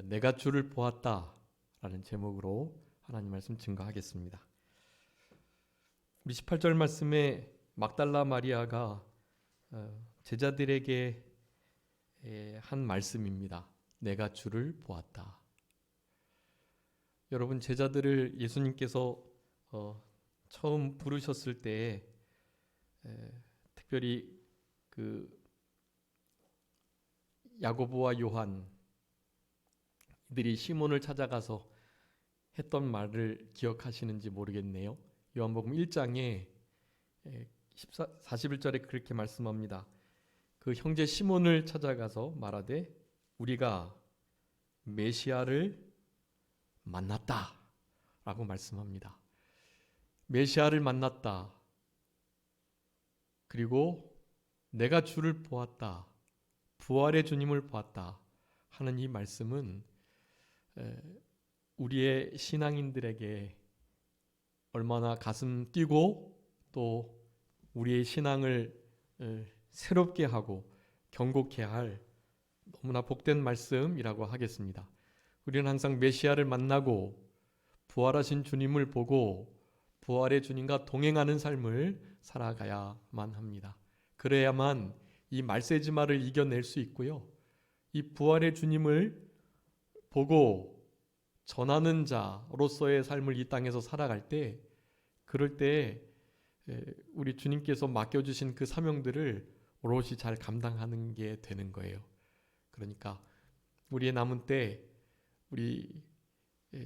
내가 주를 보았다 라는 제목으로 하나님 말씀 증거하겠습니다. 우리 18절 말씀에 막달라 마리아가 제자들에게 한 말씀입니다. 내가 주를 보았다. 여러분, 제자들을 예수님께서 처음 부르셨을 때 특별히 그 야고보와 요한 이들이 시몬을 찾아가서 했던 말을 기억하시는지 모르겠네요. 요한복음 1장에 41절에 그렇게 말씀합니다. 그 형제 시몬을 찾아가서 말하되 우리가 메시아를 만났다 라고 말씀합니다. 메시아를 만났다. 그리고 내가 주를 보았다. 부활의 주님을 보았다 하는 이 말씀은 우리의 신앙인들에게 얼마나 가슴 뛰고 또 우리의 신앙을 새롭게 하고 경고케 할 너무나 복된 말씀이라고 하겠습니다. 우리는 항상 메시아를 만나고 부활하신 주님을 보고 부활의 주님과 동행하는 삶을 살아가야만 합니다. 그래야만 이 말세지마를 이겨낼 수 있고요. 이 부활의 주님을 보고 전하는 자로서의 삶을 이 땅에서 살아갈 때, 그럴 때 우리 주님께서 맡겨주신 그 사명들을 오롯이 잘 감당하는 게 되는 거예요. 그러니까 우리의 남은 때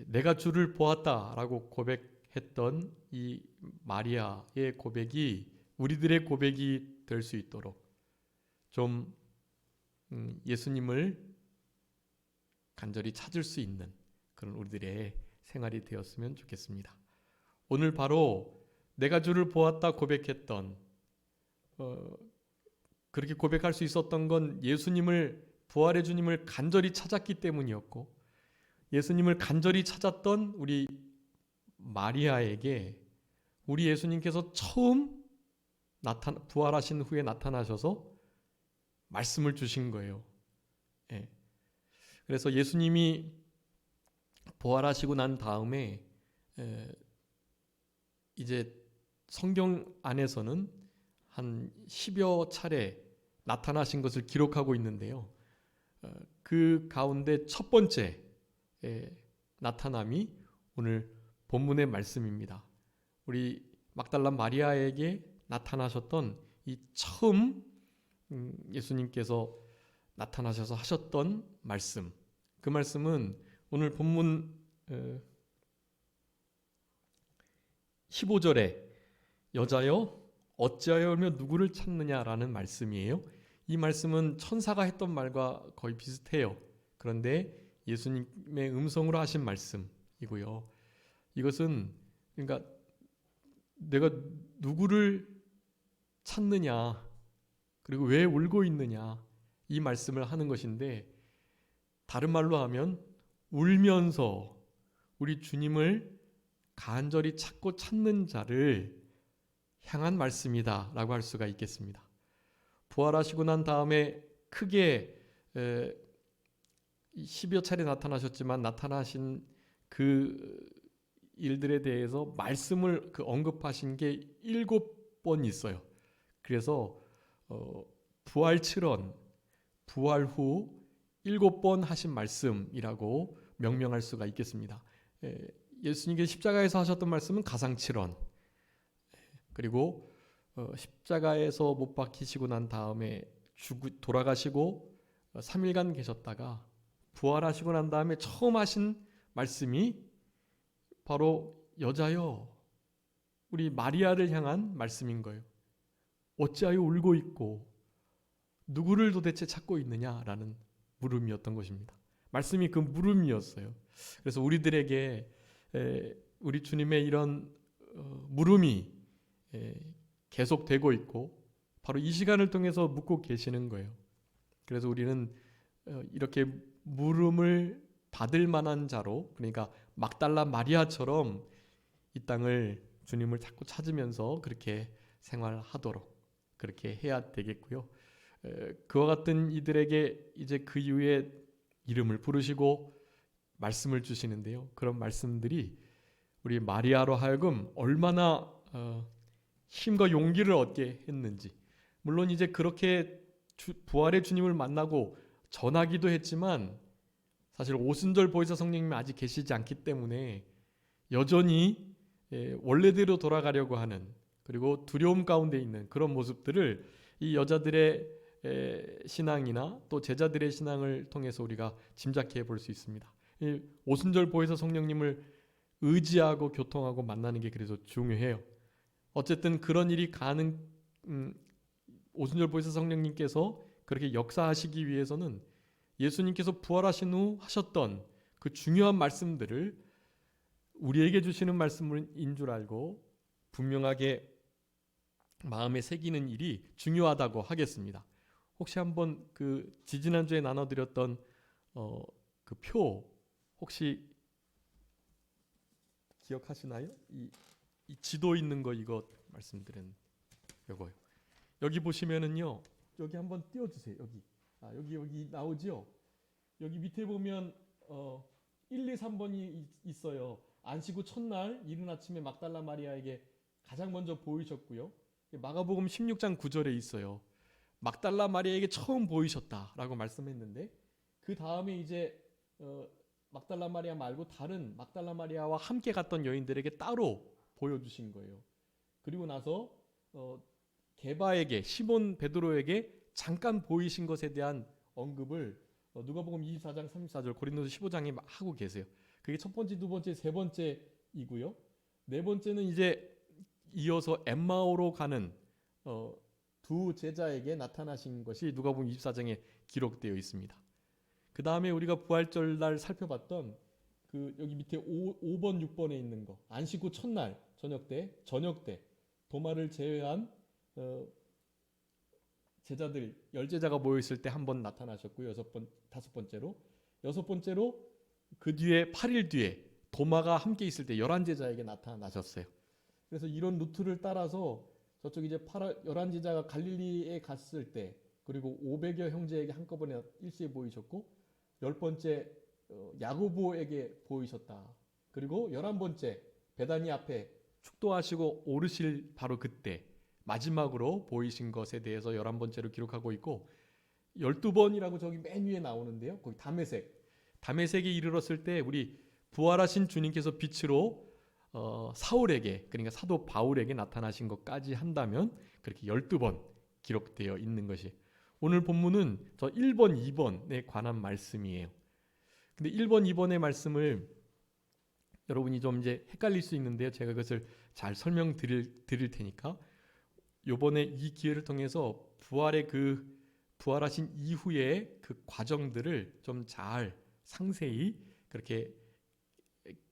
내가 주를 보았다라고 고백했던 이 마리아의 고백이 우리들의 고백이 될 수 있도록 좀 예수님을 간절히 찾을 수 있는 그런 우리들의 생활이 되었으면 좋겠습니다. 오늘 바로 내가 주를 보았다 고백했던 그렇게 고백할 수 있었던 건 예수님을, 부활의 주님을 간절히 찾았기 때문이었고, 예수님을 간절히 찾았던 우리 마리아에게 우리 예수님께서 처음 부활하신 후에 나타나셔서 말씀을 주신 거예요. 그래서 예수님이 부활하시고 난 다음에 이제 성경 안에서는 한 10여 차례 나타나신 것을 기록하고 있는데요. 그 가운데 첫 번째 나타남이 오늘 본문의 말씀입니다. 우리 막달라 마리아에게 나타나셨던 이 처음 예수님께서 나타나셔서 하셨던 말씀, 그 말씀은 오늘 본문 15절에 여자여 어찌하여 울며 누구를 찾느냐라는 말씀이에요. 이 말씀은 천사가 했던 말과 거의 비슷해요. 그런데 예수님의 음성으로 하신 말씀이고요. 이것은 그러니까 내가 누구를 찾느냐, 그리고 왜 울고 있느냐, 이 말씀을 하는 것인데, 다른 말로 하면 울면서 우리 주님을 간절히 찾고 찾는 자를 향한 말씀이다 라고 할 수가 있겠습니다. 부활하시고 난 다음에 크게 10여 차례 나타나셨지만 나타나신 그 일들에 대해서 말씀을 언급하신 게 7번 있어요. 그래서 부활 7원, 부활 후 7번 하신 말씀이라고 명명할 수가 있겠습니다. 예수님께서 십자가에서 하셨던 말씀은 가상 7원, 그리고 십자가에서 못 박히시고 난 다음에 돌아가시고 3일간 계셨다가 부활하시고 난 다음에 처음 하신 말씀이 바로 여자여, 우리 마리아를 향한 말씀인 거예요. 어찌하여 울고 있고 누구를 도대체 찾고 있느냐라는 물음이었던 것입니다. 말씀이 그 물음이었어요. 그래서 우리들에게 우리 주님의 이런 물음이 계속되고 있고 바로 이 시간을 통해서 묻고 계시는 거예요. 그래서 우리는 이렇게 물음을 받을 만한 자로, 그러니까 막달라 마리아처럼 이 땅을 주님을 자꾸 찾으면서 그렇게 생활하도록 그렇게 해야 되겠고요. 그와 같은 이들에게 이제 그 이후에 이름을 부르시고 말씀을 주시는데요. 그런 말씀들이 우리 마리아로 하여금 얼마나 힘과 용기를 얻게 했는지. 물론 이제 그렇게 부활의 주님을 만나고 전하기도 했지만 사실 오순절 보혜사 성령님이 아직 계시지 않기 때문에 여전히 원래대로 돌아가려고 하는, 그리고 두려움 가운데 있는 그런 모습들을 이 여자들의 신앙이나 또 제자들의 신앙을 통해서 우리가 짐작해 볼 수 있습니다. 이 오순절 보혜사 성령님을 의지하고 교통하고 만나는 게 그래서 중요해요. 어쨌든 그런 일이 오순절 보혜사 성령님께서 그렇게 역사하시기 위해서는 예수님께서 부활하신 후 하셨던 그 중요한 말씀들을 우리에게 주시는 말씀인 줄 알고 분명하게 마음에 새기는 일이 중요하다고 하겠습니다. 혹시 한번 그 지지난주에 나눠드렸던 그 표 혹시 기억하시나요? 이 지도 있는 거 이거 말씀드린 요거요. 여기 보시면은요. 여기 한번 띄워주세요. 여기 나오죠. 여기 밑에 보면 1, 2, 3번이 있어요. 안식 후 첫날 이른 아침에 막달라 마리아에게 가장 먼저 보이셨고요. 마가복음 16장 9절에 있어요. 막달라 마리아에게 처음 보이셨다라고 말씀했는데 그 다음에 이제 막달라 마리아 말고 다른 막달라 마리아와 함께 갔던 여인들에게 따로 보여주신 거예요. 그리고 나서 게바에게, 시몬 베드로에게 잠깐 보이신 것에 대한 언급을 누가복음 24장 34절, 고린도서 15장에 하고 계세요. 그게 첫 번째, 두 번째, 세 번째이고요. 네 번째는 이제 이어서 엠마오로 가는 두 제자에게 나타나신 것이 누가복음 24장에 기록되어 있습니다. 그 다음에 우리가 부활절 날 살펴봤던 그 여기 밑에 5번, 6번에 있는 거, 안식 후 첫날 저녁 때 도마를 제외한 제자들 10제자가 모여 있을 때 한 번 나타나셨고요. 다섯 번째로 그 뒤에 8일 뒤에 도마가 함께 있을 때 11제자에게 나타나셨어요. 그래서 이런 루트를 따라서 저쪽 이제 11제자가 갈릴리에 갔을 때, 그리고 500여 형제에게 한꺼번에 일시에 보이셨고, 10번째 야고보에게 보이셨다. 그리고 11번째 베다니 앞에 축도하시고 오르실 바로 그때 마지막으로 보이신 것에 대해서 11번째로 기록하고 있고, 12번이라고 저기 맨 위에 나오는데요. 거기 다메섹에 이르렀을 때 우리 부활하신 주님께서 빛으로 사울에게, 그러니까 사도 바울에게 나타나신 것까지 한다면 그렇게 12번 기록되어 있는 것이, 오늘 본문은 저 1번, 2번에 관한 말씀이에요. 근데 1번, 2번의 말씀을 여러분이 좀 이제 헷갈릴 수 있는데요. 제가 그것을 잘 설명드릴 테니까 요번에 이 기회를 통해서 부활하신 이후의 그 과정들을 좀 잘 상세히 그렇게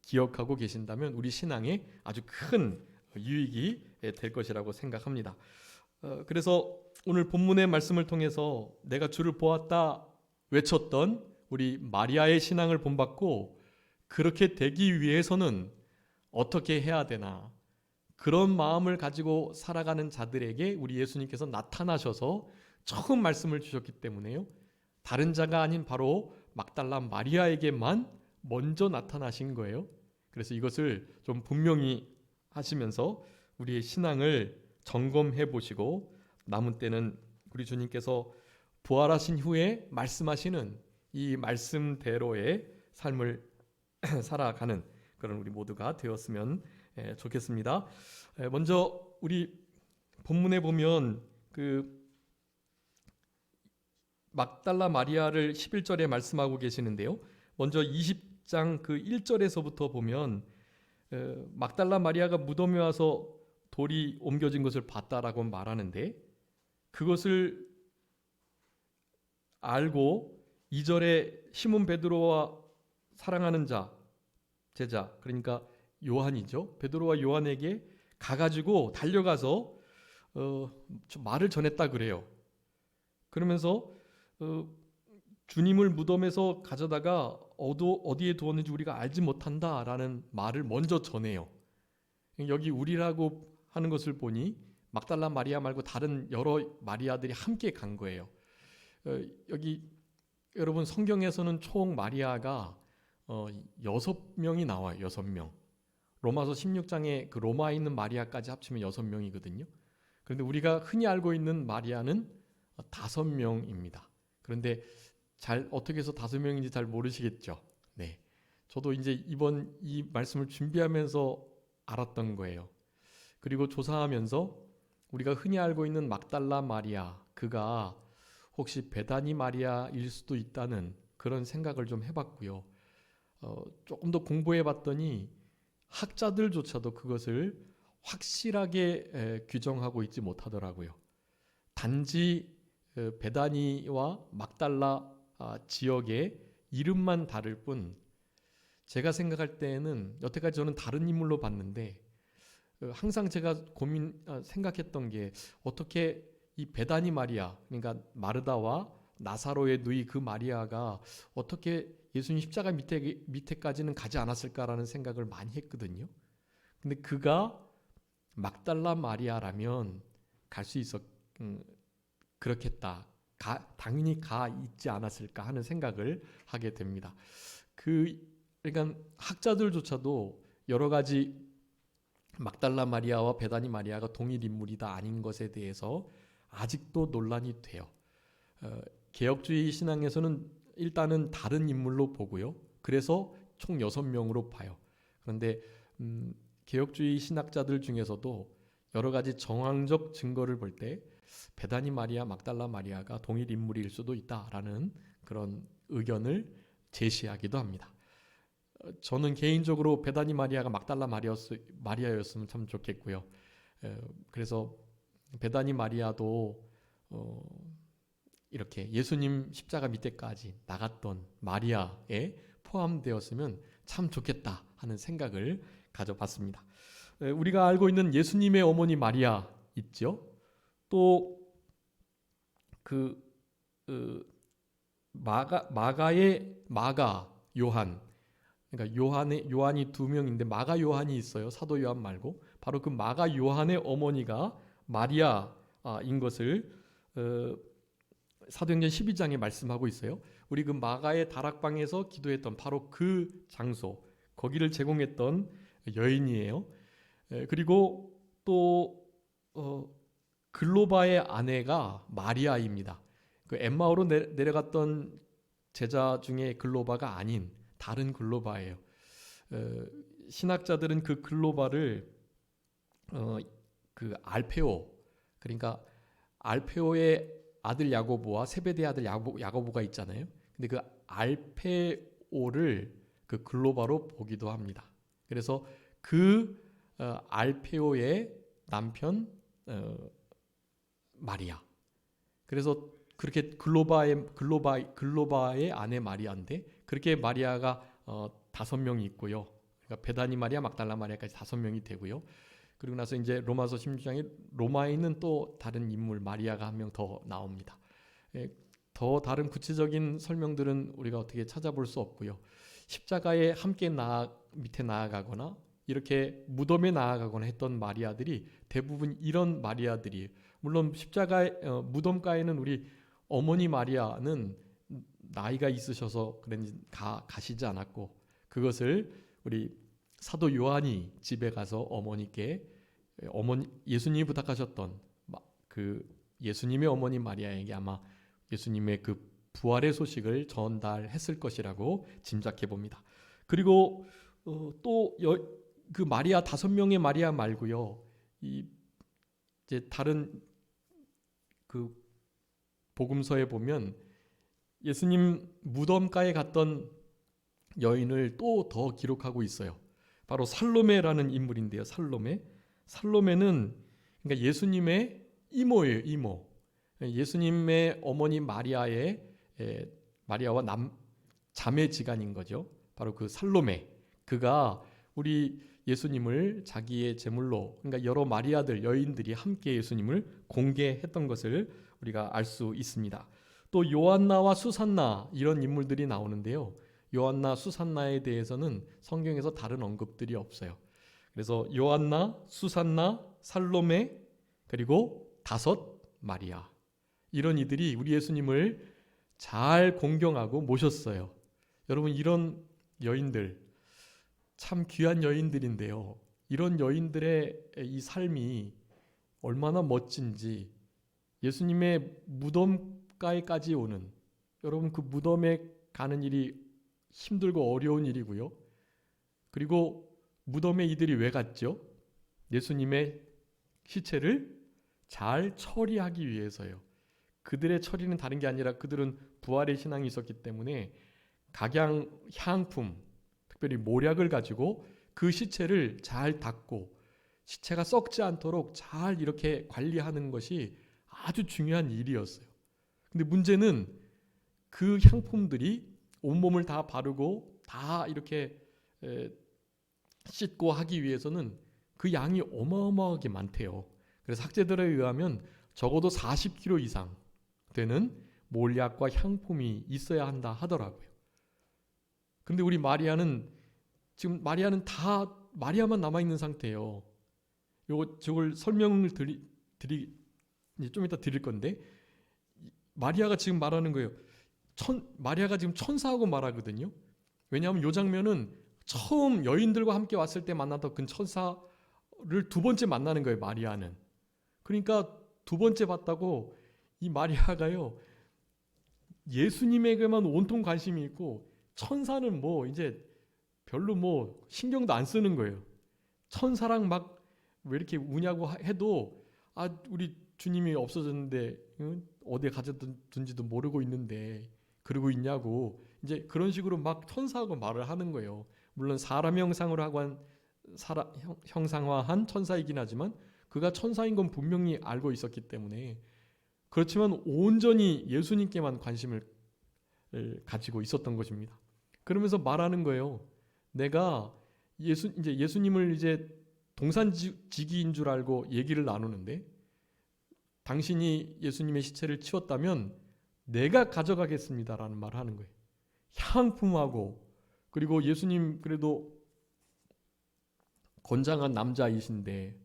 기억하고 계신다면 우리 신앙에 아주 큰 유익이 될 것이라고 생각합니다. 그래서 오늘 본문의 말씀을 통해서 내가 주를 보았다 외쳤던 우리 마리아의 신앙을 본받고 그렇게 되기 위해서는 어떻게 해야 되나, 그런 마음을 가지고 살아가는 자들에게 우리 예수님께서 나타나셔서 처음 말씀을 주셨기 때문에요. 다른 자가 아닌 바로 막달라 마리아에게만 먼저 나타나신 거예요. 그래서 이것을 좀 분명히 하시면서 우리의 신앙을 점검해 보시고 남은 때는 우리 주님께서 부활하신 후에 말씀하시는 이 말씀대로의 삶을 살아가는 그런 우리 모두가 되었으면 좋겠습니다. 먼저 우리 본문에 보면 그 막달라 마리아를 11절에 말씀하고 계시는데요. 먼저 20장 그 1절에서부터 보면 막달라 마리아가 무덤에 와서 돌이 옮겨진 것을 봤다라고 말하는데, 그것을 알고 2절에 시몬 베드로와 사랑하는 제자, 그러니까 요한이죠. 베드로와 요한에게 가가지고 달려가서 말을 전했다 그래요. 그러면서 주님을 무덤에서 가져다가 어디에 두었는지 우리가 알지 못한다라는 말을 먼저 전해요. 여기 우리라고 하는 것을 보니 막달라 마리아 말고 다른 여러 마리아들이 함께 간 거예요. 여기 여러분 성경에서는 총 마리아가 6명이 나와요. 6명. 로마서 16장에 그 로마에 있는 마리아까지 합치면 6명이거든요. 그런데 우리가 흔히 알고 있는 마리아는 5명입니다. 그런데 잘 어떻게 해서 5명인지 잘 모르시겠죠. 네. 저도 이제 이번 이 말씀을 준비하면서 알았던 거예요. 그리고 조사하면서 우리가 흔히 알고 있는 막달라 마리아, 그가 혹시 베다니 마리아일 수도 있다는 그런 생각을 좀 해봤고요. 조금 더 공부해 봤더니 학자들조차도 그것을 확실하게 규정하고 있지 못하더라고요. 단지 베다니와 막달라 지역의 이름만 다를 뿐, 제가 생각할 때에는 여태까지 저는 다른 인물로 봤는데 항상 제가 생각했던 게 어떻게 이 베다니 마리아, 그러니까 마르다와 나사로의 누이 그 마리아가 어떻게 예수님 십자가 밑에까지는 가지 않았을까라는 생각을 많이 했거든요. 근데 그가 막달라 마리아라면 갈 수 그렇겠다. 당연히 가 있지 않았을까 하는 생각을 하게 됩니다. 그러니까 학자들조차도 여러 가지 막달라 마리아와 베다니 마리아가 동일 인물이다 아닌 것에 대해서 아직도 논란이 돼요. 개혁주의 신앙에서는 일단은 다른 인물로 보고요. 그래서 총 6명으로 봐요. 그런데 개혁주의 신학자들 중에서도 여러 가지 정황적 증거를 볼 때 베다니 마리아, 막달라 마리아가 동일 인물일 수도 있다라는 그런 의견을 제시하기도 합니다. 저는 개인적으로 베다니 마리아가 막달라 마리아였으면 참 좋겠고요. 그래서 베다니 마리아도 이렇게 예수님 십자가 밑에까지 나갔던 마리아에 포함되었으면 참 좋겠다 하는 생각을 가져봤습니다. 우리가 알고 있는 예수님의 어머니 마리아 있죠. 또 마가의 마가 요한, 그러니까 요한이 2명인데 마가 요한이 있어요. 사도 요한 말고 바로 그 마가 요한의 어머니가 마리아인 것을 사도행전 12장에 말씀하고 있어요. 우리 그 마가의 다락방에서 기도했던 바로 그 장소, 거기를 제공했던 여인이에요. 그리고 또 글로바의 아내가 마리아입니다. 그 엠마오로 내려갔던 제자 중에 글로바가 아닌 다른 글로바예요. 신학자들은 그 글로바를 그 알페오, 그러니까 알페오의 아들 야고보와 세베대의 아들 야고보가 있잖아요. 근데 그 알페오를 그 글로바로 보기도 합니다. 그래서 그 알페오의 남편 마리아. 그래서 그렇게 글로바의 아내 마리아인데 그렇게 마리아가 5명이 있고요. 그러니까 베다니 마리아, 막달라 마리아까지 5명이 되고요. 그리고 나서 이제 로마서 16장에 로마에 있는 또 다른 인물 마리아가 한 명 더 나옵니다. 더 다른 구체적인 설명들은 우리가 어떻게 찾아볼 수 없고요. 십자가에 함께 밑에 나아가거나 이렇게 무덤에 나아가거나 했던 마리아들이 대부분 이런 마리아들이, 물론 무덤가에는 우리 어머니 마리아는 나이가 있으셔서 그런지 가시지 않았고, 그것을 우리 사도 요한이 집에 가서 어머니께 예수님이 부탁하셨던 그 예수님의 어머니 마리아에게 아마 예수님의 그 부활의 소식을 전달했을 것이라고 짐작해 봅니다. 그리고 또 그 마리아 5명의 마리아 말고요, 이제 다른 그 복음서에 보면 예수님 무덤가에 갔던 여인을 또 더 기록하고 있어요. 바로 살로메라는 인물인데요. 살로메는 그러니까 예수님의 이모예요. 이모. 예수님의 어머니 마리아와 자매지간인 거죠. 바로 그 살로메. 그가 우리 예수님을 자기의 제물로, 그러니까 여러 마리아들, 여인들이 함께 예수님을 공개했던 것을 우리가 알 수 있습니다. 또 요한나와 수산나 이런 인물들이 나오는데요. 요한나, 수산나에 대해서는 성경에서 다른 언급들이 없어요. 그래서 요한나, 수산나, 살로메, 그리고 5 마리아, 이런 이들이 우리 예수님을 잘 공경하고 모셨어요. 여러분, 이런 여인들 참 귀한 여인들인데요. 이런 여인들의 이 삶이 얼마나 멋진지, 예수님의 무덤가에까지 오는, 여러분, 그 무덤에 가는 일이 힘들고 어려운 일이고요. 그리고 무덤에 이들이 왜 갔죠? 예수님의 시체를 잘 처리하기 위해서요. 그들의 처리는 다른 게 아니라 그들은 부활의 신앙이 있었기 때문에 각양 향품, 특별히 모략을 가지고 그 시체를 잘 닦고 시체가 썩지 않도록 잘 이렇게 관리하는 것이 아주 중요한 일이었어요. 근데 문제는 그 향품들이 온몸을 다 바르고 다 이렇게 씻고 하기 위해서는 그 양이 어마어마하게 많대요. 그래서 학자들에 의하면 적어도 40kg 이상 되는 몰약과 향품이 있어야 한다 하더라고요. 근데 우리 마리아는 지금 마리아만 남아있는 상태예요. 저걸 설명을 좀 이따 드릴 건데, 마리아가 지금 말하는 거예요. 마리아가 지금 천사하고 말하거든요. 왜냐하면 이 장면은 처음 여인들과 함께 왔을 때 만났던 그 천사를 두 번째 만나는 거예요, 마리아는. 그러니까 두 번째 봤다고 이 마리아가요, 예수님에게만 온통 관심이 있고 천사는 뭐 이제 별로 뭐 신경도 안 쓰는 거예요. 천사랑 막 왜 이렇게 우냐고 해도 우리 주님이 없어졌는데 어디에 가졌든지도 모르고 있는데 그러고 있냐고, 이제 그런 식으로 막 천사하고 말을 하는 거예요. 물론 사람 형상으로 형상화한 천사이긴 하지만 그가 천사인 건 분명히 알고 있었기 때문에, 그렇지만 온전히 예수님께만 관심을 가지고 있었던 것입니다. 그러면서 말하는 거예요. 내가 예수님을 이제 동산지기인 줄 알고 얘기를 나누는데, 당신이 예수님의 시체를 치웠다면 내가 가져가겠습니다라는 말을 하는 거예요. 향품하고, 그리고 예수님 그래도 건장한 남자이신데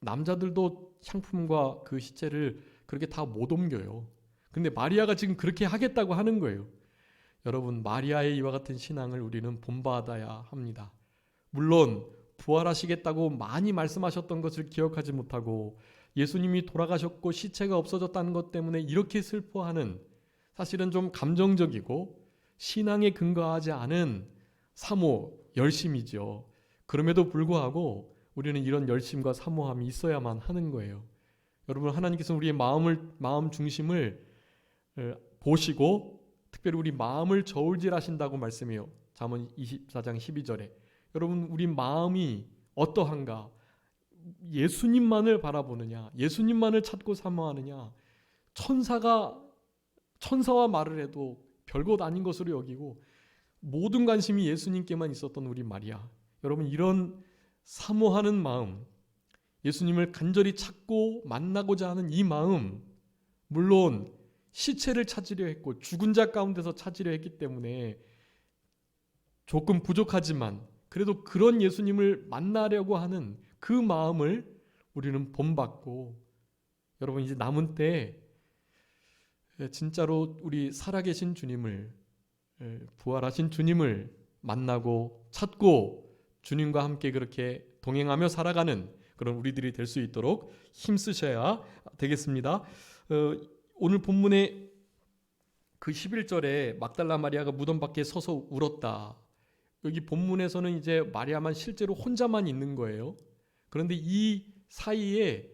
남자들도 향품과 그 시체를 그렇게 다 못 옮겨요. 근데 마리아가 지금 그렇게 하겠다고 하는 거예요. 여러분, 마리아의 이와 같은 신앙을 우리는 본받아야 합니다. 물론 부활하시겠다고 많이 말씀하셨던 것을 기억하지 못하고 예수님이 돌아가셨고 시체가 없어졌다는 것 때문에 이렇게 슬퍼하는, 사실은 좀 감정적이고 신앙에 근거하지 않은 사모, 열심이죠. 그럼에도 불구하고 우리는 이런 열심과 사모함이 있어야만 하는 거예요. 여러분, 하나님께서 우리의 마음 중심을 보시고 특별히 우리 마음을 저울질하신다고 말씀해요. 잠언 24장 12절에. 여러분, 우리 마음이 어떠한가? 예수님만을 바라보느냐? 예수님만을 찾고 사모하느냐? 천사와 말을 해도 별것 아닌 것으로 여기고 모든 관심이 예수님께만 있었던 우리 마리아. 여러분, 이런 사모하는 마음, 예수님을 간절히 찾고 만나고자 하는 이 마음, 물론 시체를 찾으려 했고 죽은 자 가운데서 찾으려 했기 때문에 조금 부족하지만 그래도 그런 예수님을 만나려고 하는 그 마음을 우리는 본받고, 여러분, 이제 남은 때 진짜로 우리 살아계신 주님을, 부활하신 주님을 만나고 찾고 주님과 함께 그렇게 동행하며 살아가는 그런 우리들이 될 수 있도록 힘쓰셔야 되겠습니다. 오늘 본문의 그 11절에 막달라 마리아가 무덤 밖에 서서 울었다. 여기 본문에서는 이제 마리아만 실제로 혼자만 있는 거예요. 그런데 이 사이에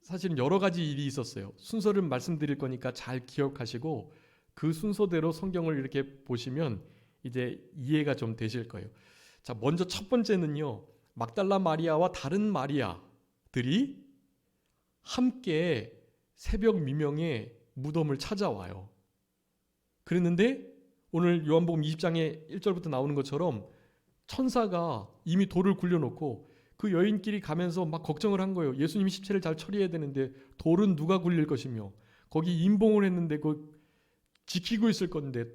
사실은 여러 가지 일이 있었어요. 순서를 말씀드릴 거니까 잘 기억하시고 그 순서대로 성경을 이렇게 보시면 이제 이해가 좀 되실 거예요. 자, 먼저 첫 번째는요, 막달라 마리아와 다른 마리아들이 함께 새벽 미명에 무덤을 찾아와요. 그랬는데 오늘 요한복음 20장에 1절부터 나오는 것처럼 천사가 이미 돌을 굴려놓고 그 여인끼리 가면서 막 걱정을 한 거예요. 예수님이 시체를 잘 처리해야 되는데 돌은 누가 굴릴 것이며, 거기 임봉을 했는데 그거 지키고 있을 건데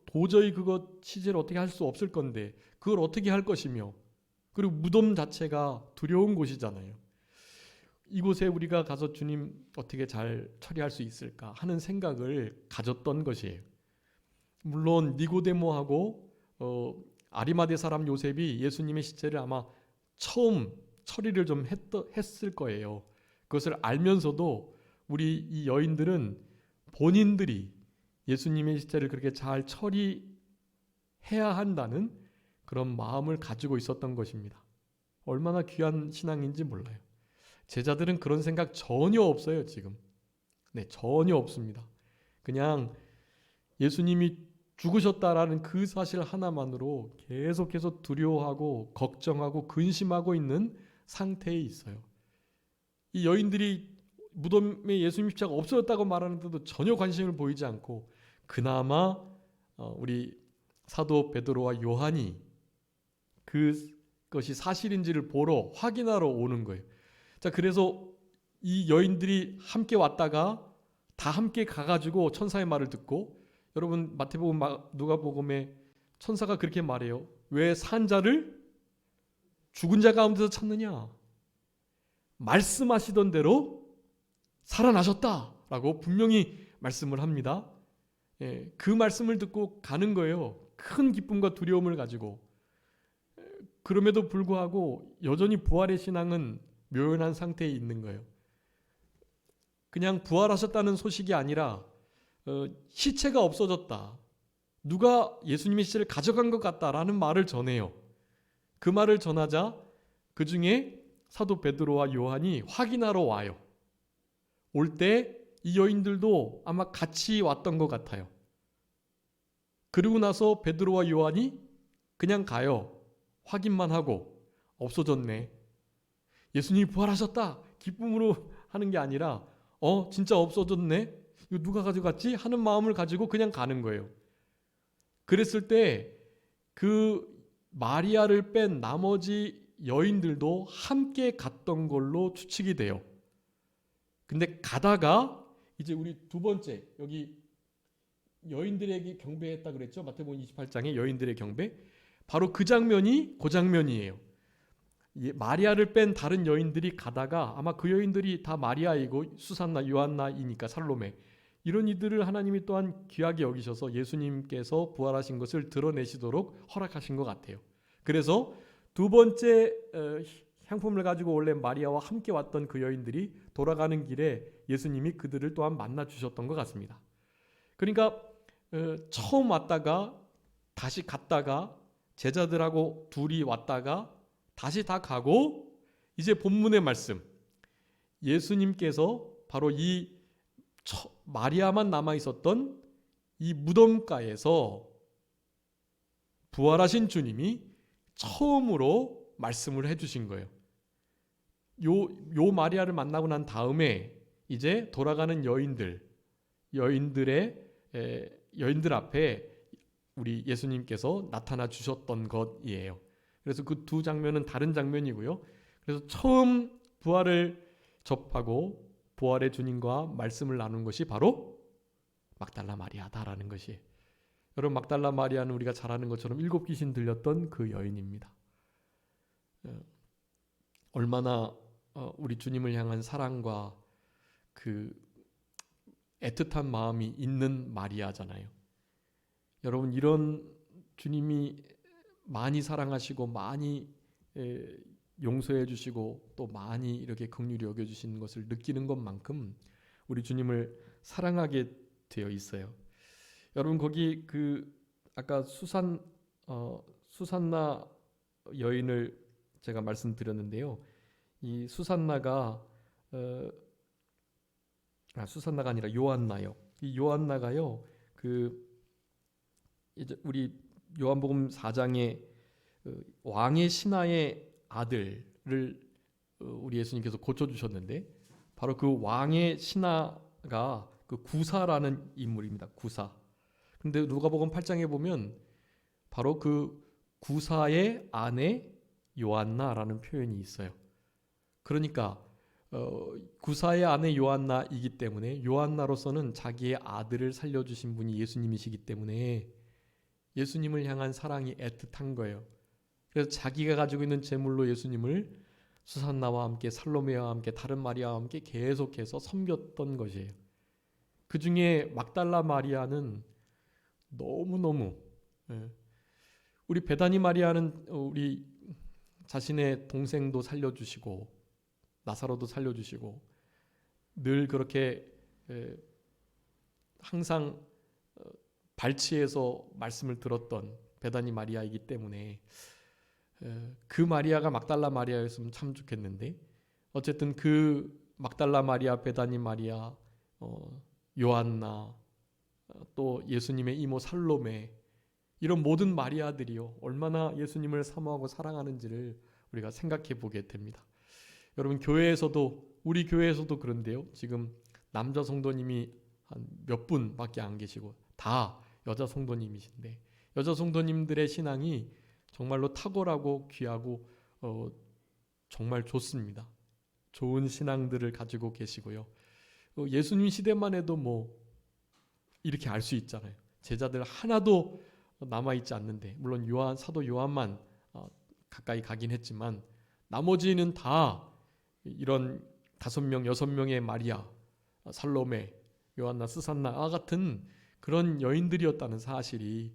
도저히 그거 시체를 어떻게 할 수 없을 건데 그걸 어떻게 할 것이며, 그리고 무덤 자체가 두려운 곳이잖아요. 이곳에 우리가 가서 주님 어떻게 잘 처리할 수 있을까 하는 생각을 가졌던 것이에요. 물론 니고데모하고 아리마대 사람 요셉이 예수님의 시체를 아마 처음 처리를 좀 했을 거예요. 그것을 알면서도 우리 이 여인들은 본인들이 예수님의 시체를 그렇게 잘 처리해야 한다는 그런 마음을 가지고 있었던 것입니다. 얼마나 귀한 신앙인지 몰라요. 제자들은 그런 생각 전혀 없어요, 지금. 네, 전혀 없습니다. 그냥 예수님이 죽으셨다라는 그 사실 하나만으로 계속해서 두려워하고 걱정하고 근심하고 있는 상태에 있어요. 이 여인들이 무덤에 예수님 십자가 없어졌다고 말하는데도 전혀 관심을 보이지 않고 그나마 우리 사도 베드로와 요한이 그것이 사실인지를 보러 확인하러 오는 거예요. 자, 그래서 이 여인들이 함께 왔다가 다 함께 가가지고 천사의 말을 듣고, 여러분 마태복음 누가복음에 천사가 그렇게 말해요. 왜 산 자를 죽은 자 가운데서 찾느냐? 말씀하시던 대로 살아나셨다라고 분명히 말씀을 합니다. 예, 그 말씀을 듣고 가는 거예요. 큰 기쁨과 두려움을 가지고. 그럼에도 불구하고 여전히 부활의 신앙은 묘연한 상태에 있는 거예요. 그냥 부활하셨다는 소식이 아니라 시체가 없어졌다, 누가 예수님의 시체를 가져간 것 같다라는 말을 전해요. 그 말을 전하자 그 중에 사도 베드로와 요한이 확인하러 와요. 올 때 이 여인들도 아마 같이 왔던 것 같아요. 그리고 나서 베드로와 요한이 그냥 가요. 확인만 하고 없어졌네, 예수님이 부활하셨다 기쁨으로 하는 게 아니라 진짜 없어졌네, 이거 누가 가져갔지 하는 마음을 가지고 그냥 가는 거예요. 그랬을 때 그 마리아를 뺀 나머지 여인들도 함께 갔던 걸로 추측이 돼요. 근데 가다가 이제 우리 두 번째, 여기 여인들에게 경배했다 그랬죠. 마태복음 28장에 여인들의 경배, 바로 그 장면이에요. 마리아를 뺀 다른 여인들이 가다가 아마 그 여인들이 다 마리아이고 수산나, 요한나이니까 살로메, 이런 이들을 하나님이 또한 귀하게 여기셔서 예수님께서 부활하신 것을 드러내시도록 허락하신 것 같아요. 그래서 두 번째 향품을 가지고 원래 마리아와 함께 왔던 그 여인들이 돌아가는 길에 예수님이 그들을 또한 만나 주셨던 것 같습니다. 그러니까 처음 왔다가 다시 갔다가 제자들하고 둘이 왔다가 다시 다 가고, 이제 본문의 말씀, 예수님께서 바로 이 마리아만 남아 있었던 이 무덤가에서 부활하신 주님이 처음으로 말씀을 해주신 거예요. 요 마리아를 만나고 난 다음에 이제 돌아가는 여인들 앞에 우리 예수님께서 나타나 주셨던 것이에요. 그래서 그 두 장면은 다른 장면이고요. 그래서 처음 부활을 접하고 부활의 주님과 말씀을 나눈 것이 바로 막달라 마리아다라는 것이, 여러분 막달라 마리아는 우리가 잘 아는 것처럼 7 귀신 들렸던 그 여인입니다. 얼마나 우리 주님을 향한 사랑과 그 애틋한 마음이 있는 마리아잖아요. 여러분, 이런 주님이 많이 사랑하시고 많이 용서해 주시고 또 많이 이렇게 긍휼히 여겨 주시는 것을 느끼는 것만큼 우리 주님을 사랑하게 되어 있어요. 여러분, 거기 그 아까 수산나 여인을 제가 말씀드렸는데요. 이 수산나가 수산나가 아니라 요한나요. 이 요한나가요. 이제 우리 요한복음 4장에 왕의 신하의 아들을 우리 예수님께서 고쳐주셨는데, 바로 그 왕의 신하가 그 구사라는 인물입니다. 구사. 근데 누가복음 8장에 보면 바로 그 구사의 아내 요한나라는 표현이 있어요. 그러니까 구사의 아내 요한나이기 때문에 요한나로서는 자기의 아들을 살려주신 분이 예수님이시기 때문에 예수님을 향한 사랑이 애틋한 거예요. 그래서 자기가 가지고 있는 재물로 예수님을 수산나와 함께 살로메와 함께 다른 마리아와 함께 계속해서 섬겼던 것이에요. 그 중에 막달라 마리아는 너무너무 우리 베다니 마리아는 우리 자신의 동생도 살려주시고 나사로도 살려주시고 늘 그렇게 항상 발치해서 말씀을 들었던 베다니 마리아이기 때문에 그 마리아가 막달라 마리아였으면 참 좋겠는데 어쨌든 그 막달라 마리아, 베다니 마리아, 요한나, 또 예수님의 이모 살로메 이런 모든 마리아들이요 얼마나 예수님을 사모하고 사랑하는지를 우리가 생각해 보게 됩니다. 여러분 교회에서도 우리 교회에서도 그런데요. 지금 남자 성도님이 한 몇 분밖에 안 계시고 다 여자 성도님이신데 여자 성도님들의 신앙이 정말로 탁월하고 귀하고 정말 좋습니다. 좋은 신앙들을 가지고 계시고요. 예수님 시대만 해도 뭐 이렇게 알 수 있잖아요. 제자들 하나도 남아있지 않는데 물론 사도 요한만 가까이 가긴 했지만 나머지는 다 이런 5명, 6명의 마리아, 살로메, 요한나, 스산나와 같은 그런 여인들이었다는 사실이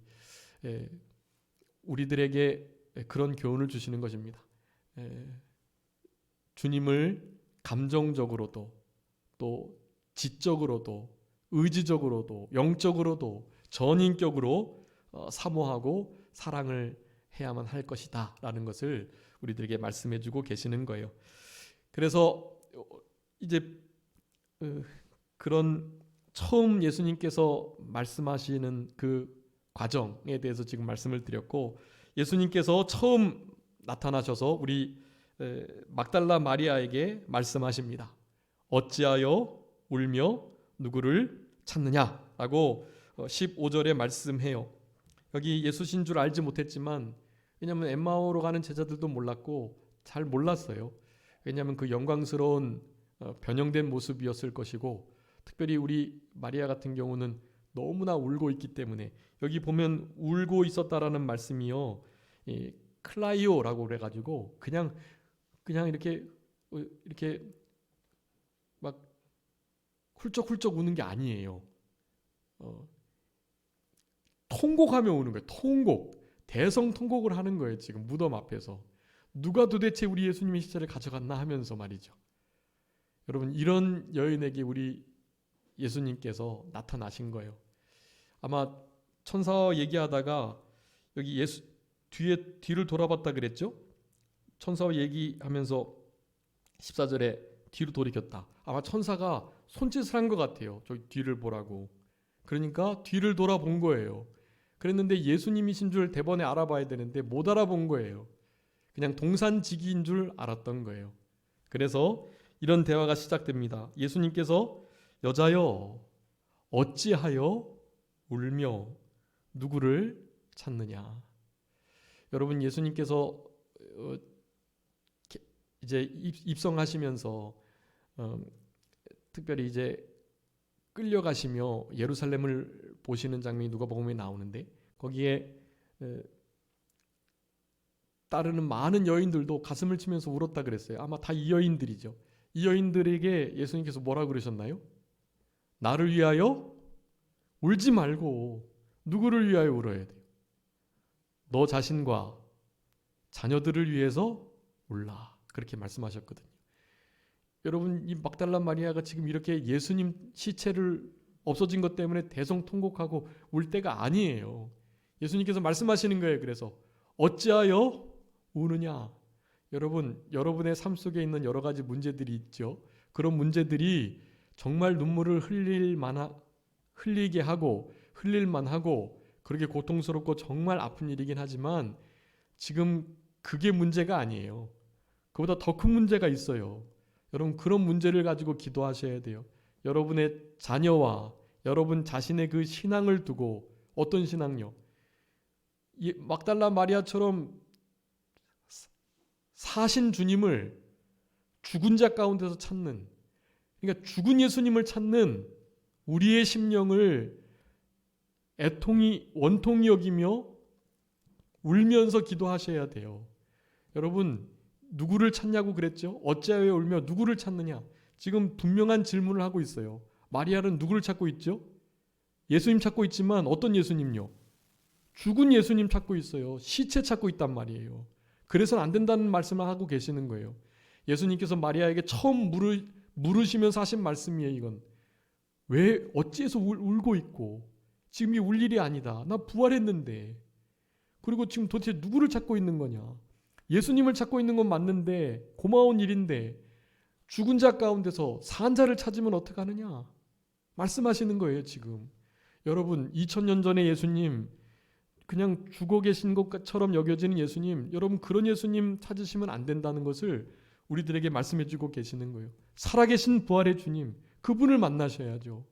우리들에게 그런 교훈을 주시는 것입니다. 주님을 감정적으로도 또 지적으로도 의지적으로도 영적으로도 전인격으로 사모하고 사랑을 해야만 할 것이다 라는 것을 우리들에게 말씀해 주고 계시는 거예요. 그래서 이제 그런 처음 예수님께서 말씀하시는 그 과정에 대해서 지금 말씀을 드렸고 예수님께서 처음 나타나셔서 우리 막달라 마리아에게 말씀하십니다. 어찌하여 울며 누구를 찾느냐라고 15절에 말씀해요. 여기 예수신 줄 알지 못했지만 왜냐하면 엠마오로 가는 제자들도 몰랐고 잘 몰랐어요. 왜냐하면 그 영광스러운 변형된 모습이었을 것이고 특별히 우리 마리아 같은 경우는 너무나 울고 있기 때문에 여기 보면 울고 있었다라는 말씀이요. 클라이오라고 그래가지고 그냥 이렇게 막 훌쩍훌쩍 우는 게 아니에요. 통곡하며 우는 거예요. 통곡. 대성통곡을 하는 거예요. 지금 무덤 앞에서. 누가 도대체 우리 예수님의 시체를 가져갔나 하면서 말이죠. 여러분 이런 여인에게 우리 예수님께서 나타나신 거예요. 아마 천사와 얘기하다가 여기 예수 뒤를 돌아봤다 그랬죠? 천사와 얘기하면서 14절에 뒤로 돌이켰다. 아마 천사가 손짓을 한 것 같아요. 저기 뒤를 보라고. 그러니까 뒤를 돌아본 거예요. 그랬는데 예수님이신 줄 대번에 알아봐야 되는데 못 알아본 거예요. 그냥 동산지기인 줄 알았던 거예요. 그래서 이런 대화가 시작됩니다. 예수님께서 여자여 어찌하여 울며 누구를 찾느냐. 여러분 예수님께서 이제 입성하시면서 특별히 이제 끌려가시며 예루살렘을 보시는 장면이 누가복음에 나오는데 거기에 따르는 많은 여인들도 가슴을 치면서 울었다 그랬어요. 아마 다 이 여인들이죠. 이 여인들에게 예수님께서 뭐라고 그러셨나요? 나를 위하여 울지 말고 누구를 위하여 울어야 돼요? 너 자신과 자녀들을 위해서 울라. 그렇게 말씀하셨거든요. 여러분 이 막달라 마리아가 지금 이렇게 예수님 시체를 없어진 것 때문에 대성통곡하고 울 때가 아니에요. 예수님께서 말씀하시는 거예요. 그래서 어찌하여 우느냐. 여러분 여러분의 삶 속에 있는 여러 가지 문제들이 있죠. 그런 문제들이 정말 눈물을 흘리게 하고 흘릴만 하고 그렇게 고통스럽고 정말 아픈 일이긴 하지만 지금 그게 문제가 아니에요. 그보다 더 큰 문제가 있어요. 여러분 그런 문제를 가지고 기도하셔야 돼요. 여러분의 자녀와 여러분 자신의 그 신앙을 두고 어떤 신앙요? 막달라 마리아처럼 사신 주님을 죽은 자 가운데서 찾는 그러니까 죽은 예수님을 찾는 우리의 심령을 원통이 여기며 울면서 기도하셔야 돼요. 여러분 누구를 찾냐고 그랬죠? 어찌하여 울며 누구를 찾느냐? 지금 분명한 질문을 하고 있어요. 마리아는 누구를 찾고 있죠? 예수님 찾고 있지만 어떤 예수님요? 죽은 예수님 찾고 있어요. 시체 찾고 있단 말이에요. 그래서는 안 된다는 말씀을 하고 계시는 거예요. 예수님께서 마리아에게 처음 물으시면서 하신 말씀이에요. 이건 왜 어찌해서 울고 있고 지금 이 울 일이 아니다. 나 부활했는데. 그리고 지금 도대체 누구를 찾고 있는 거냐? 예수님을 찾고 있는 건 맞는데 고마운 일인데 죽은 자 가운데서 산 자를 찾으면 어떡하느냐? 말씀하시는 거예요. 지금 여러분 2000년 전에 예수님 그냥 죽어 계신 것처럼 여겨지는 예수님, 여러분 그런 예수님 찾으시면 안 된다는 것을 우리들에게 말씀해 주고 계시는 거예요. 살아계신 부활의 주님, 그분을 만나셔야죠.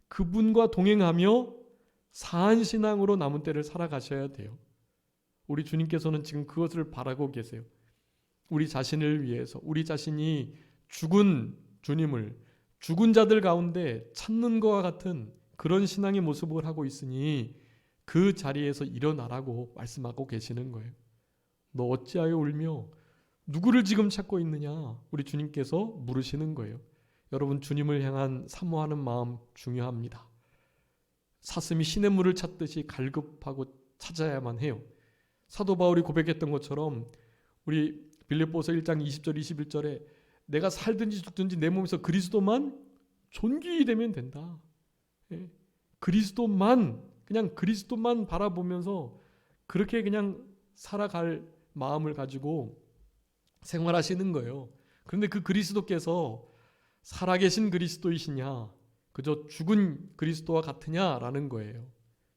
그분과 동행하며 사한 신앙으로 남은 때를 살아가셔야 돼요. 우리 주님께서는 지금 그것을 바라고 계세요. 우리 자신을 위해서 우리 자신이 죽은 주님을 죽은 자들 가운데 찾는 것과 같은 그런 신앙의 모습을 하고 있으니 그 자리에서 일어나라고 말씀하고 계시는 거예요. 너 어찌하여 울며 누구를 지금 찾고 있느냐? 우리 주님께서 물으시는 거예요. 여러분 주님을 향한 사모하는 마음 중요합니다. 사슴이 시냇물을 찾듯이 갈급하고 찾아야만 해요. 사도 바울이 고백했던 것처럼 우리 빌립보서 1장 20절 21절에 내가 살든지 죽든지 내 몸에서 그리스도만 존귀히 되면 된다. 그리스도만 그냥 그리스도만 바라보면서 그렇게 그냥 살아갈 마음을 가지고 생활하시는 거예요. 그런데 그 그리스도께서 살아계신 그리스도이시냐 그저 죽은 그리스도와 같으냐라는 거예요.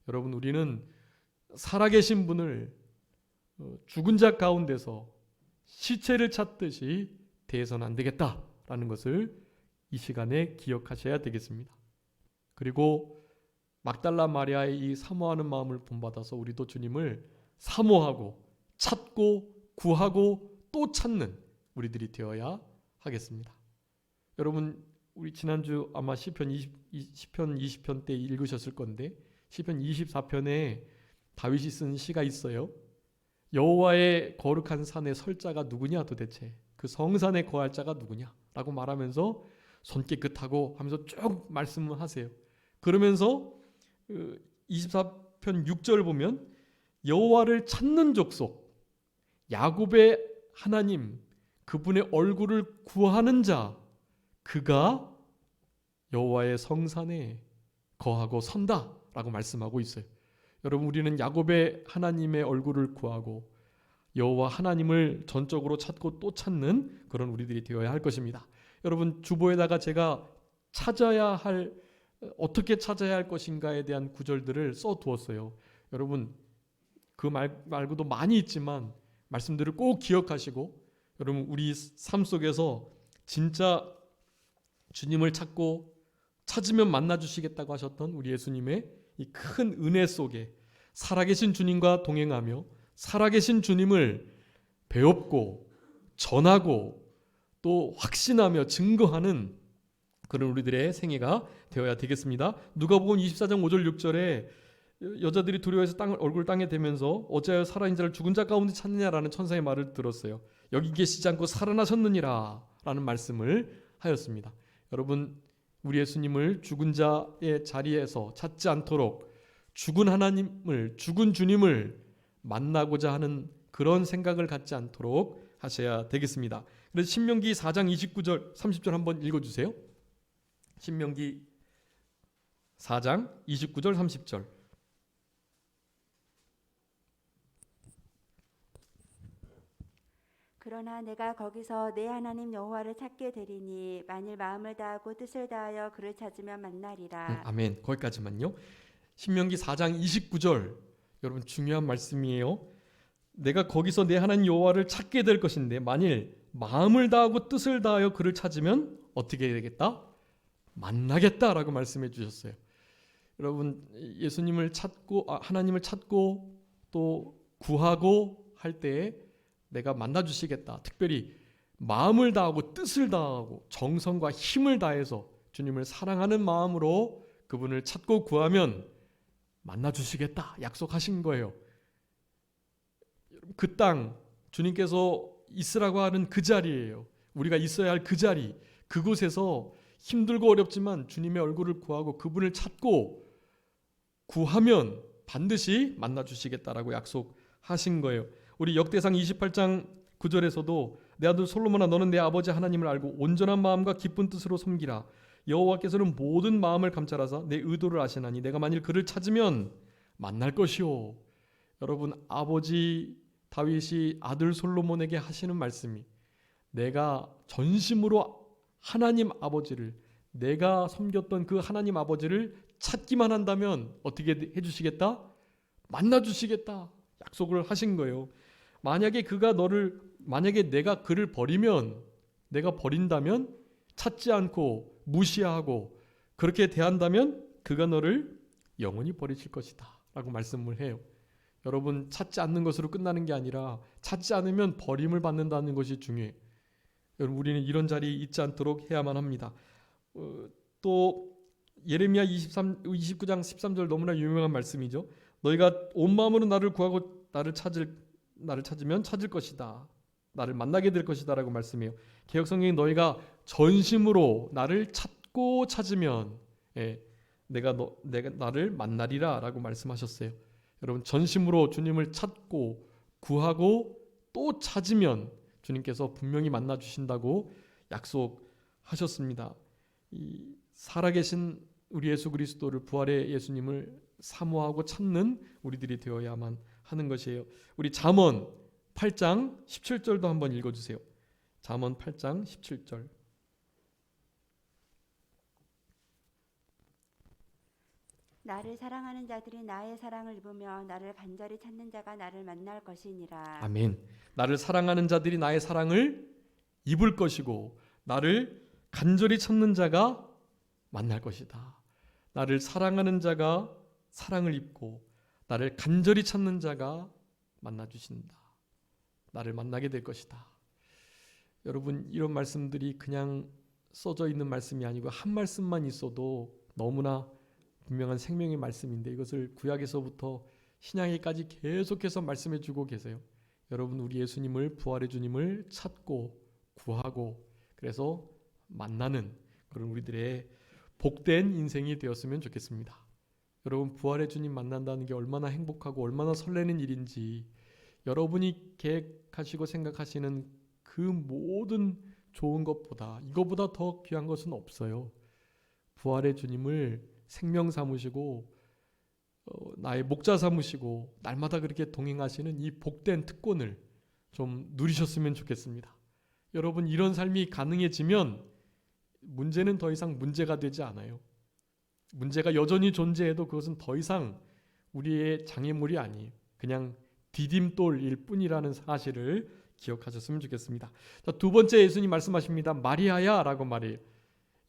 여러분 우리는 살아계신 분을 죽은 자 가운데서 시체를 찾듯이 대해서는 안 되겠다라는 것을 이 시간에 기억하셔야 되겠습니다. 그리고 막달라 마리아의 이 사모하는 마음을 본받아서 우리도 주님을 사모하고 찾고 구하고 또 찾는 우리들이 되어야 하겠습니다. 여러분 우리 지난주 아마 시편 20편 때 읽으셨을 건데 시편 24편에 다윗이 쓴 시가 있어요. 여호와의 거룩한 산에 설 자가 누구냐 도대체 그 성산에 거할 자가 누구냐 라고 말하면서 손 깨끗하고 하면서 쭉 말씀을 하세요. 그러면서 24편 6절 보면 여호와를 찾는 족속 야곱의 하나님 그분의 얼굴을 구하는 자 그가 여호와의 성산에 거하고 선다라고 말씀하고 있어요. 여러분 우리는 야곱의 하나님의 얼굴을 구하고 여호와 하나님을 전적으로 찾고 또 찾는 그런 우리들이 되어야 할 것입니다. 여러분 주보에다가 제가 어떻게 찾아야 할 것인가에 대한 구절들을 써두었어요. 여러분 그 말고도 많이 있지만 말씀들을 꼭 기억하시고 여러분 우리 삶 속에서 진짜 주님을 찾으면 만나주시겠다고 하셨던 우리 예수님의 이 큰 은혜 속에 살아계신 주님과 동행하며 살아계신 주님을 배웁고 전하고 또 확신하며 증거하는 그런 우리들의 생애가 되어야 되겠습니다. 누가복음 24장 5절 6절에 여자들이 두려워해서 얼굴 땅에 대면서 어찌하여 살아있는 자를 죽은 자 가운데 찾느냐라는 천사의 말을 들었어요. 여기 계시지 않고 살아나셨느니라 라는 말씀을 하였습니다. 여러분 우리 예수님을 죽은 자의 자리에서 찾지 않도록 죽은 하나님을 죽은 주님을 만나고자 하는 그런 생각을 갖지 않도록 하셔야 되겠습니다. 그래서 신명기 4장 29절 30절 한번 읽어주세요. 신명기 4장 29절 30절 그러나 내가 거기서 내 하나님 여호와를 찾게 되리니 만일 마음을 다하고 뜻을 다하여 그를 찾으면 만나리라. 아멘. 거기까지만요. 신명기 4장 29절 여러분 중요한 말씀이에요. 내가 거기서 내 하나님 여호와를 찾게 될 것인데 만일 마음을 다하고 뜻을 다하여 그를 찾으면 어떻게 되겠다? 만나겠다라고 말씀해 주셨어요. 여러분 예수님을 찾고 하나님을 찾고 또 구하고 할 때에 내가 만나주시겠다. 특별히 마음을 다하고 뜻을 다하고 정성과 힘을 다해서 주님을 사랑하는 마음으로 그분을 찾고 구하면 만나주시겠다. 약속하신 거예요. 그 땅 주님께서 있으라고 하는 그 자리예요. 우리가 있어야 할 그 자리, 그곳에서 힘들고 어렵지만 주님의 얼굴을 구하고 그분을 찾고 구하면 반드시 만나주시겠다라고 약속하신 거예요. 우리 역대상 28장 9절에서도 내 아들 솔로몬아 너는 내 아버지 하나님을 알고 온전한 마음과 기쁜 뜻으로 섬기라. 여호와께서는 모든 마음을 감찰하사 내 의도를 아시나니 내가 만일 그를 찾으면 만날 것이요. 여러분, 아버지 다윗이 아들 솔로몬에게 하시는 말씀이 내가 전심으로 하나님 아버지를, 내가 섬겼던 그 하나님 아버지를 찾기만 한다면 어떻게 해주시겠다? 만나주시겠다 약속을 하신 거예요. 만약에 내가 그를 버리면, 내가 버린다면, 찾지 않고 무시하고 그렇게 대한다면 그가 너를 영원히 버리실 것이다 라고 말씀을 해요. 여러분, 찾지 않는 것으로 끝나는 게 아니라 찾지 않으면 버림을 받는다는 것이 중요해요. 여러분, 우리는 이런 자리에 있지 않도록 해야만 합니다. 또 예레미야 29장 13절 너무나 유명한 말씀이죠. 너희가 온 마음으로 나를 구하고 나를 찾으면 찾을 것이다. 나를 만나게 될 것이다 라고 말씀해요. 개역성경이 너희가 전심으로 나를 찾고 찾으면 내가 나를 만나리라 라고 말씀하셨어요. 여러분, 전심으로 주님을 찾고 구하고 또 찾으면 주님께서 분명히 만나 주신다고 약속하셨습니다. 이 살아계신 우리 예수 그리스도를, 부활의 예수님을 사모하고 찾는 우리들이 되어야만 하는 것이에요. 우리 잠언 8장 17절도 한번 읽어주세요. 잠언 8장 17절. 나를 사랑하는 자들이 나의 사랑을 입으며 나를 간절히 찾는 자가 나를 만날 것이니라. 아멘. 나를 사랑하는 자들이 나의 사랑을 입을 것이고 나를 간절히 찾는 자가 만날 것이다. 나를 사랑하는 자가 사랑을 입고 나를 간절히 찾는 자가 만나주신다. 나를 만나게 될 것이다. 여러분, 이런 말씀들이 그냥 써져 있는 말씀이 아니고 한 말씀만 있어도 너무나 분명한 생명의 말씀인데 이것을 구약에서부터 신약에까지 계속해서 말씀해 주고 계세요. 여러분, 우리 예수님을, 부활의 주님을 찾고 구하고 그래서 만나는 그런 우리들의 복된 인생이 되었으면 좋겠습니다. 여러분, 부활의 주님 만난다는 게 얼마나 행복하고 얼마나 설레는 일인지, 여러분이 계획하시고 생각하시는 그 모든 좋은 것보다, 이거보다 더 귀한 것은 없어요. 부활의 주님을 생명 삼으시고 나의 목자 삼으시고 날마다 그렇게 동행하시는 이 복된 특권을 좀 누리셨으면 좋겠습니다. 여러분, 이런 삶이 가능해지면 문제는 더 이상 문제가 되지 않아요. 문제가 여전히 존재해도 그것은 더 이상 우리의 장애물이 아니에요. 그냥 디딤돌일 뿐이라는 사실을 기억하셨으면 좋겠습니다. 자, 두 번째 예수님 말씀하십니다. 마리아야 라고 말해요.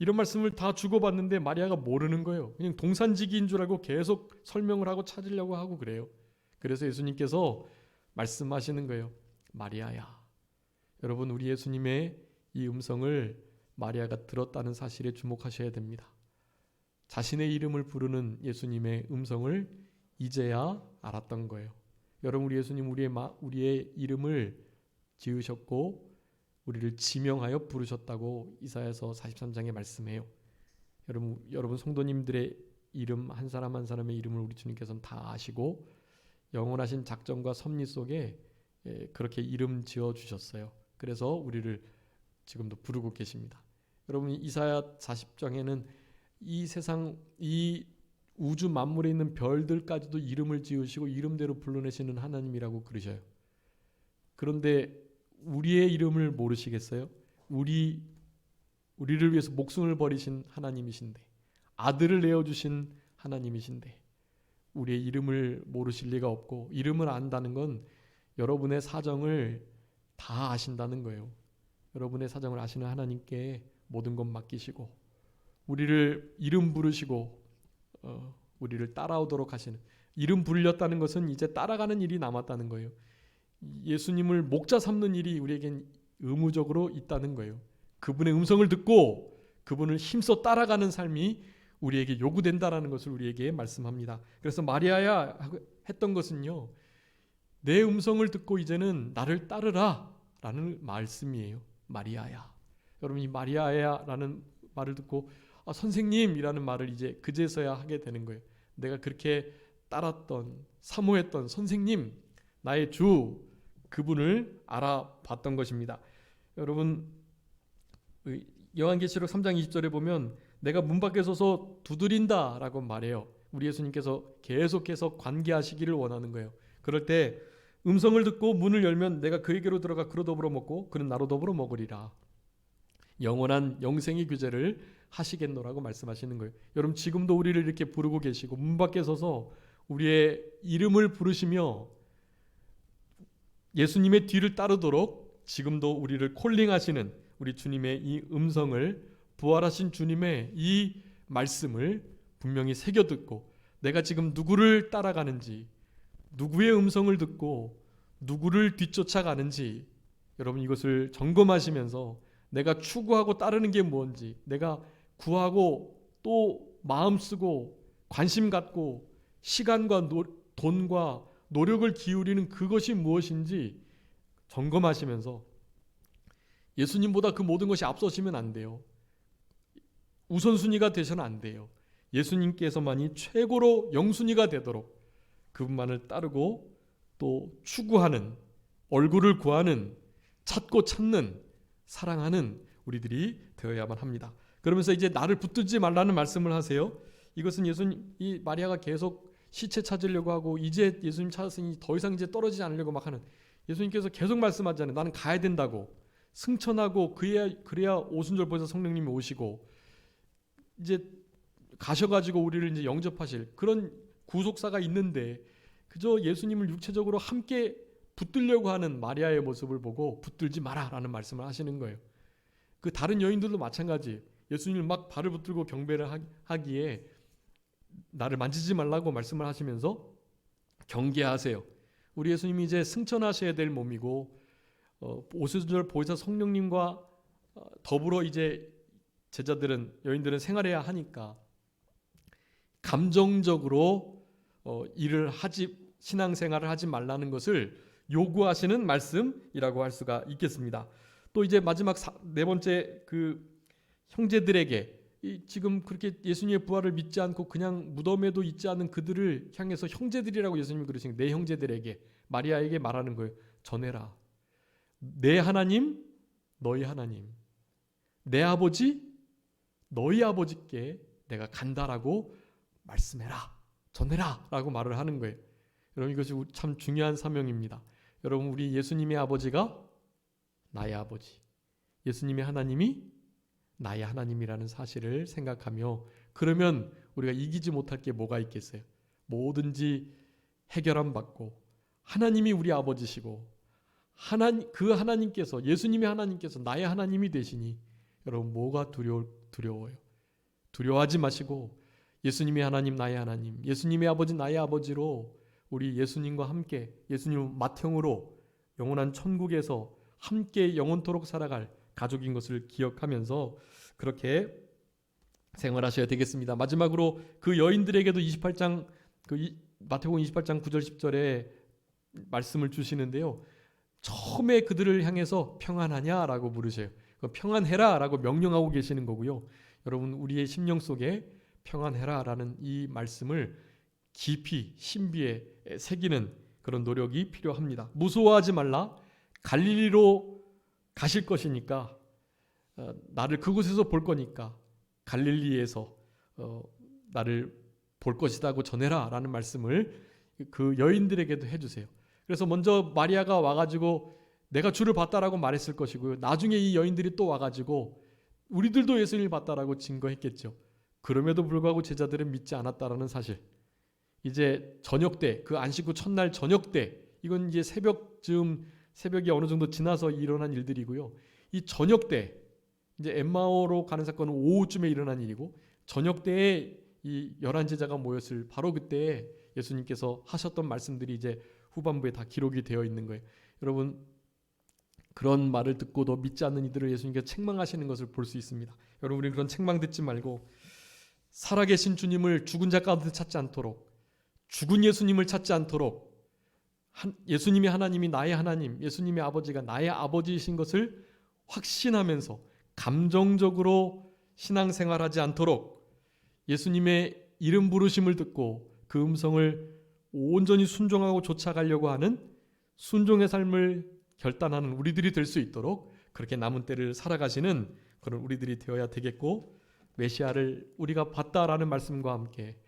이런 말씀을 다 주고받는데 마리아가 모르는 거예요. 그냥 동산지기인 줄 알고 계속 설명을 하고 찾으려고 하고 그래요. 그래서 예수님께서 말씀하시는 거예요. 마리아야. 여러분, 우리 예수님의 이 음성을 마리아가 들었다는 사실에 주목하셔야 됩니다. 자신의 이름을 부르는 예수님의 음성을 이제야 알았던 거예요. 여러분, 우리 예수님 우리의 이름을 지으셨고 우리를 지명하여 부르셨다고 이사야서 43장에 말씀해요. 여러분 성도님들의 이름 한 사람 한 사람의 이름을 우리 주님께서는 다 아시고 영원하신 작정과 섭리 속에 그렇게 이름 지어 주셨어요. 그래서 우리를 지금도 부르고 계십니다. 여러분, 이사야 40장에는 이 세상, 이 우주 만물에 있는 별들까지도 이름을 지으시고 이름대로 불러내시는 하나님이라고 그러셔요. 그런데 우리의 이름을 모르시겠어요? 우리를 위해서 목숨을 버리신 하나님이신데, 아들을 내어주신 하나님이신데 우리의 이름을 모르실 리가 없고, 이름을 안다는 건 여러분의 사정을 다 아신다는 거예요. 여러분의 사정을 아시는 하나님께 모든 것 맡기시고 우리를 이름 부르시고 우리를 따라오도록 하시는, 이름 부르렸다는 것은 이제 따라가는 일이 남았다는 거예요. 예수님을 목자 삼는 일이 우리에겐 의무적으로 있다는 거예요. 그분의 음성을 듣고 그분을 힘써 따라가는 삶이 우리에게 요구된다라는 것을 우리에게 말씀합니다. 그래서 마리아야 했던 것은요, 내 음성을 듣고 이제는 나를 따르라 라는 말씀이에요. 마리아야. 여러분, 이 마리아야 라는 말을 듣고 선생님이라는 말을 이제 그제서야 하게 되는 거예요. 내가 그렇게 따랐던, 사모했던 선생님, 나의 주, 그분을 알아봤던 것입니다. 여러분, 요한계시록 3장 20절에 보면 내가 문 밖에 서서 두드린다 라고 말해요. 우리 예수님께서 계속해서 관계하시기를 원하는 거예요. 그럴 때 음성을 듣고 문을 열면 내가 그에게로 들어가 그로 더불어 먹고 그는 나로 더불어 먹으리라. 영원한 영생의 규제를 하시겠노라고 말씀하시는 거예요. 여러분, 지금도 우리를 이렇게 부르고 계시고 문 밖에 서서 우리의 이름을 부르시며 예수님의 뒤를 따르도록 지금도 우리를 콜링하시는 우리 주님의 이 음성을, 부활하신 주님의 이 말씀을 분명히 새겨 듣고 내가 지금 누구를 따라가는지, 누구의 음성을 듣고 누구를 뒤쫓아가는지, 여러분 이것을 점검하시면서 내가 추구하고 따르는 게 뭔지, 내가 구하고 또 마음 쓰고 관심 갖고 시간과 돈과 노력을 기울이는 그것이 무엇인지 점검하시면서 예수님보다 그 모든 것이 앞서시면 안 돼요. 우선순위가 되셔는 안 돼요. 예수님께서만이 최고로 영순위가 되도록 그분만을 따르고 또 추구하는, 얼굴을 구하는, 찾고 찾는, 사랑하는 우리들이 되어야만 합니다. 그러면서 이제 나를 붙들지 말라는 말씀을 하세요. 이것은 예수님, 이 마리아가 계속 시체 찾으려고 하고 이제 예수님 찾았으니 더 이상 이제 떨어지지 않으려고 막 하는, 예수님께서 계속 말씀하잖아요. 나는 가야 된다고. 승천하고 그래야 오순절 보혜사 성령님이 오시고 이제 가셔가지고 우리를 이제 영접하실 그런 구속사가 있는데 그저 예수님을 육체적으로 함께 붙들려고 하는 마리아의 모습을 보고 붙들지 마라라는 말씀을 하시는 거예요. 그 다른 여인들도 마찬가지. 예수님을 막 발을 붙들고 경배를 하기에 나를 만지지 말라고 말씀을 하시면서 경계하세요. 우리 예수님이 이제 승천하셔야 될 몸이고 오순절 보혜사 성령님과 더불어 이제 제자들은, 여인들은 생활해야 하니까 감정적으로 일을 하지, 신앙생활을 하지 말라는 것을 요구하시는 말씀이라고 할 수가 있겠습니다. 또 이제 마지막 네 번째, 그 형제들에게, 지금 그렇게 예수님의 부활을 믿지 않고 그냥 무덤에도 있지 않은 그들을 향해서 형제들이라고 예수님이 그러신 내 형제들에게, 마리아에게 말하는 거예요. 전해라. 내 하나님, 너희 하나님, 내 아버지, 너희 아버지께 내가 간다라고 말씀해라, 전해라 라고 말을 하는 거예요. 여러분, 이것이 참 중요한 사명입니다. 여러분, 우리 예수님의 아버지가 나의 아버지, 예수님의 하나님이 나의 하나님이라는 사실을 생각하며, 그러면 우리가 이기지 못할 게 뭐가 있겠어요? 뭐든지 해결함 받고 하나님이 우리 아버지시고 그 하나님께서, 예수님의 하나님께서 나의 하나님이 되시니 여러분 뭐가 두려워요? 두려워하지 마시고 예수님의 하나님, 나의 하나님, 예수님의 아버지, 나의 아버지로 우리 예수님과 함께 예수님 맏형으로 영원한 천국에서 함께 영원토록 살아갈 가족인 것을 기억하면서 그렇게 생활하셔야 되겠습니다. 마지막으로 그 여인들에게도 28장, 마태복음 28장 9절 10절에 말씀을 주시는데요. 처음에 그들을 향해서 평안하냐라고 물으셔요. 평안해라라고 명령하고 계시는 거고요. 여러분, 우리의 심령 속에 평안해라라는 이 말씀을 깊이 신비에 새기는 그런 노력이 필요합니다. 무서워하지 말라. 갈릴리로 가실 것이니까, 나를 그곳에서 볼 거니까 갈릴리에서 나를 볼 것이다고 전해라 라는 말씀을 그 여인들에게도 해주세요. 그래서 먼저 마리아가 와가지고 내가 주를 봤다라고 말했을 것이고요. 나중에 이 여인들이 또 와가지고 우리들도 예수님을 봤다라고 증거했겠죠. 그럼에도 불구하고 제자들은 믿지 않았다라는 사실. 이제 저녁 때, 그 안식 후 첫날 저녁 때, 이건 이제 새벽이 어느 정도 지나서 일어난 일들이고요. 이 저녁 때, 이제 엠마오로 가는 사건은 오후쯤에 일어난 일이고, 저녁 때에 이 11제자가 모였을 바로 그때 예수님께서 하셨던 말씀들이 이제 후반부에 다 기록이 되어 있는 거예요. 여러분, 그런 말을 듣고도 믿지 않는 이들을 예수님께서 책망하시는 것을 볼 수 있습니다. 여러분, 우리는 그런 책망 듣지 말고 살아계신 주님을 죽은 자 가운데 찾지 않도록, 죽은 예수님을 찾지 않도록 예수님이 하나님이 나의 하나님, 예수님의 아버지가 나의 아버지이신 것을 확신하면서 감정적으로 신앙생활하지 않도록 예수님의 이름 부르심을 듣고 그 음성을 온전히 순종하고 쫓아가려고 하는 순종의 삶을 결단하는 우리들이 될 수 있도록 그렇게 남은 때를 살아가시는 그런 우리들이 되어야 되겠고, 메시아를 우리가 봤다라는 말씀과 함께,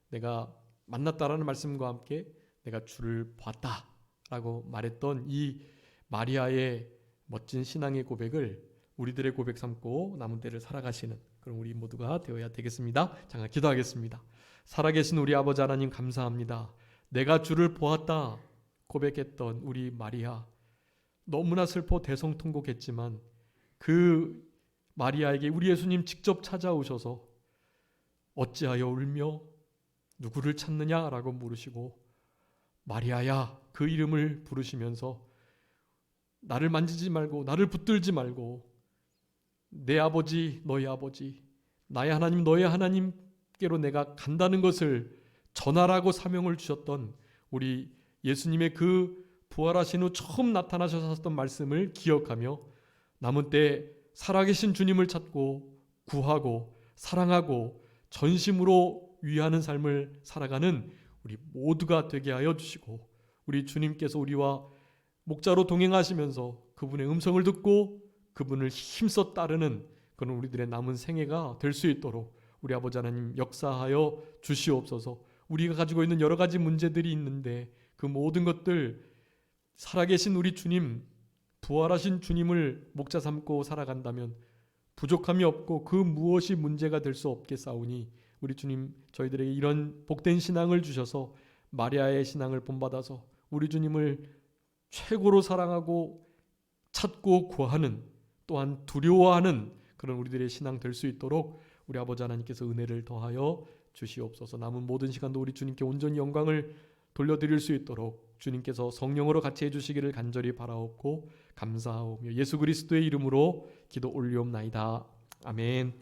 내가 만났다라는 말씀과 함께 내가 주를 봤다라고 말했던 이 마리아의 멋진 신앙의 고백을 우리들의 고백 삼고 남은 때를 살아가시는 그런 우리 모두가 되어야 되겠습니다. 잠깐 기도하겠습니다. 살아계신 우리 아버지 하나님, 감사합니다. 내가 주를 보았다 고백했던 우리 마리아, 너무나 슬퍼 대성통곡했지만 그 마리아에게 우리 예수님 직접 찾아오셔서 어찌하여 울며 누구를 찾느냐라고 물으시고, 마리아야 그 이름을 부르시면서 나를 만지지 말고 나를 붙들지 말고 내 아버지 너의 아버지, 나의 하나님 너의 하나님께로 내가 간다는 것을 전하라고 사명을 주셨던 우리 예수님의 그 부활하신 후 처음 나타나셔서 하셨던 말씀을 기억하며 남은 때 살아계신 주님을 찾고 구하고 사랑하고 전심으로 위하는 삶을 살아가는 우리 모두가 되게 하여 주시고, 우리 주님께서 우리와 목자로 동행하시면서 그분의 음성을 듣고 그분을 힘써 따르는 그런 우리들의 남은 생애가 될 수 있도록 우리 아버지 하나님 역사하여 주시옵소서. 우리가 가지고 있는 여러 가지 문제들이 있는데 그 모든 것들 살아계신 우리 주님, 부활하신 주님을 목자 삼고 살아간다면 부족함이 없고 그 무엇이 문제가 될 수 없겠사오니, 우리 주님 저희들에게 이런 복된 신앙을 주셔서 마리아의 신앙을 본받아서 우리 주님을 최고로 사랑하고 찾고 구하는, 또한 두려워하는 그런 우리들의 신앙 될 수 있도록 우리 아버지 하나님께서 은혜를 더하여 주시옵소서. 남은 모든 시간도 우리 주님께 온전히 영광을 돌려드릴 수 있도록 주님께서 성령으로 같이 해주시기를 간절히 바라옵고 감사하오며 예수 그리스도의 이름으로 기도 올리옵나이다. 아멘.